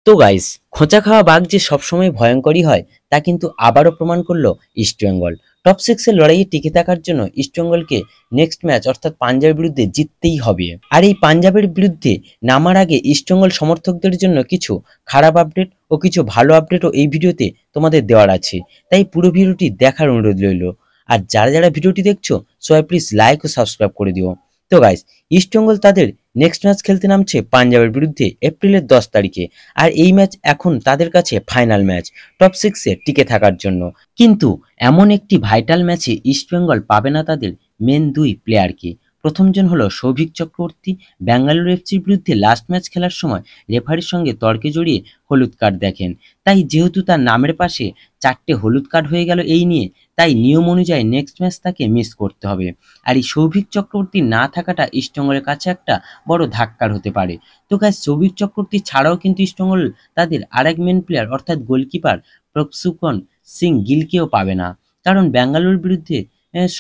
তো গাইস, খোঁচা খাওয়া বাঘ যে সবসময় ভয়ঙ্করই হয় তা কিন্তু আবারও প্রমাণ করলো ইস্টবেঙ্গল। টপ সিক্সের লড়াইয়ে টিকে থাকার জন্য ইস্টবেঙ্গলকে নেক্সট ম্যাচ অর্থাৎ পাঞ্জাবের বিরুদ্ধে জিততেই হবে। আর এই পাঞ্জাবের বিরুদ্ধে নামার আগে ইস্টবেঙ্গল সমর্থকদের জন্য কিছু খারাপ আপডেট ও কিছু ভালো আপডেটও এই ভিডিওতে তোমাদের দেওয়ার আছে, তাই পুরো ভিডিওটি দেখার অনুরোধ রইল। আর যারা যারা ভিডিওটি দেখছো সবাই প্লিজ লাইক ও সাবস্ক্রাইব করে দিও। তো গাইস, ইস্টবেঙ্গল তাদের নেক্সট ম্যাচ খেলতে নামছে পাঞ্জাবের বিরুদ্ধে এপ্রিলের 10 তারিখে। আর এই ম্যাচ এখন তাদের কাছে ফাইনাল ম্যাচ টপ সিক্সে টিকে থাকার জন্য। কিন্তু এমন একটি ভাইটাল ম্যাচে ইস্টবেঙ্গল পাবে না তাদের মেন দুই প্লেয়ারকে। প্রথমজন হলো সৌভিক চক্রবর্তী। বেঙ্গালুরু এফসির বিরুদ্ধে লাস্ট ম্যাচ খেলার সময় রেফারির সঙ্গে তর্কে জড়িয়ে হলুদ কার্ড দেখেন। তাই যেহেতু তার নামের পাশে 4টে হলুদ কার্ড হয়ে গেল এই নিয়ে, তাই নিয়ম অনুযায়ী নেক্সট ম্যাচ তাকে মিস করতে হবে। আর এই সৌভিক চক্রবর্তী না থাকাটা ইস্টবেঙ্গলের কাছে একটা বড় ধাক্কার হতে পারে। তো গাইস, সৌভিক চক্রবর্তী ছাড়াও কিন্তু ইস্টবেঙ্গল তাদের আরেক মেন প্লেয়ার অর্থাৎ গোলকিপার প্রভসুকন সিং গিলকেও পাবে না, কারণ বেঙ্গালুরুর বিরুদ্ধে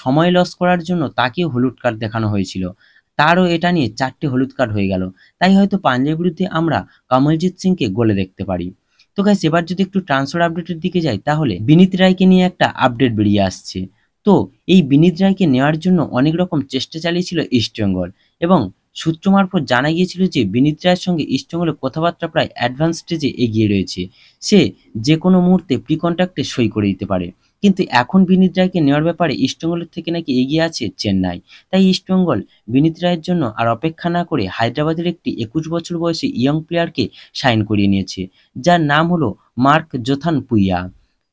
সময় লস করার জন্য তাকেও হলুদ কার্ড দেখানো হয়েছিল। তারও এটা নিয়ে 4টে হলুদ কার্ড হয়ে গেল। তাই হয়তো পাঞ্জাবের বিরুদ্ধে আমরা কমলজিৎ সিংকে গোলে দেখতে পারি। তো গাইস, এবার যদি একটু ট্রান্সফার আপডেটের দিকে যাই, তাহলে বিনীত রায়কে নিয়ে একটা আপডেট বেরিয়ে আসছে। তো এই বিনীত রায়কে নেওয়ার জন্য অনেক রকম চেষ্টা চালিয়েছিল ইস্টবেঙ্গল, এবং সূত্র মারফত জানা গিয়েছিল যে বিনীত রায়ের সঙ্গে ইস্টবেঙ্গলের কথাবার্তা প্রায় অ্যাডভান্স স্টেজে এগিয়ে রয়েছে। সে যে কোনো মুহূর্তে প্রি কন্ট্রাক্টে সই করে দিতে পারে। কিন্তু এখন বিনীত রায়কে নেওয়ার ব্যাপারে ইস্টবেঙ্গলের থেকে নাকি এগিয়ে আছে চেন্নাই। তাই ইস্টবেঙ্গল বিনীত রায়ের জন্য আর অপেক্ষা না করে হায়দ্রাবাদের একটি 21 বছর বয়সী ইয়ং প্লেয়ারকে সাইন করিয়ে নিয়েছে, যার নাম হলো মার্ক জোথান পুইয়া,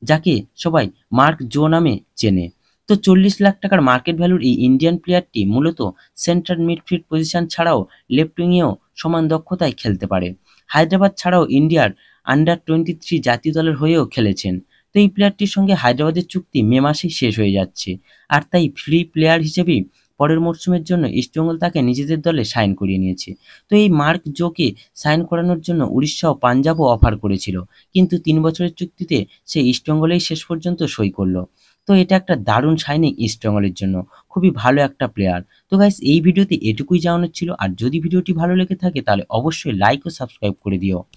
যাকে সবাই মার্ক জো নামে চেনে। তো 40 লাখ টাকার মার্কেট ভ্যালুর এই ইন্ডিয়ান প্লেয়ারটি মূলত সেন্ট্রাল মিডফিল্ড পজিশন ছাড়াও লেফট উইংয়েও সমান দক্ষতায় খেলতে পারে। হায়দ্রাবাদ ছাড়াও ইন্ডিয়ার আন্ডার-23 জাতীয় দলের হয়েও খেলেছেন। তো এই প্লেয়ারটির সঙ্গে হায়দ্রাবাদের চুক্তি মে মাসেই শেষ হয়ে যাচ্ছে, আর তাই ফ্রি প্লেয়ার হিসেবেই পরের মরশুমের জন্য ইস্টবেঙ্গল তাকে নিজেদের দলে সাইন করিয়ে নিয়েছে। তো এই মার্ক জোকে সাইন করানোর জন্য উড়িষ্যা ও পাঞ্জাবও অফার করেছিল, কিন্তু 3 বছরের চুক্তিতে সে ইস্টবেঙ্গলেই শেষ পর্যন্ত সই করলো। তো এটা একটা দারুণ সাইনিং ইস্টবেঙ্গলের জন্য, খুবই ভালো একটা প্লেয়ার। তো গাইস, এই ভিডিওতে এটুকুই জানানোর ছিল। আর যদি ভিডিওটি ভালো লেগে থাকে তাহলে অবশ্যই লাইক ও সাবস্ক্রাইব করে দিও।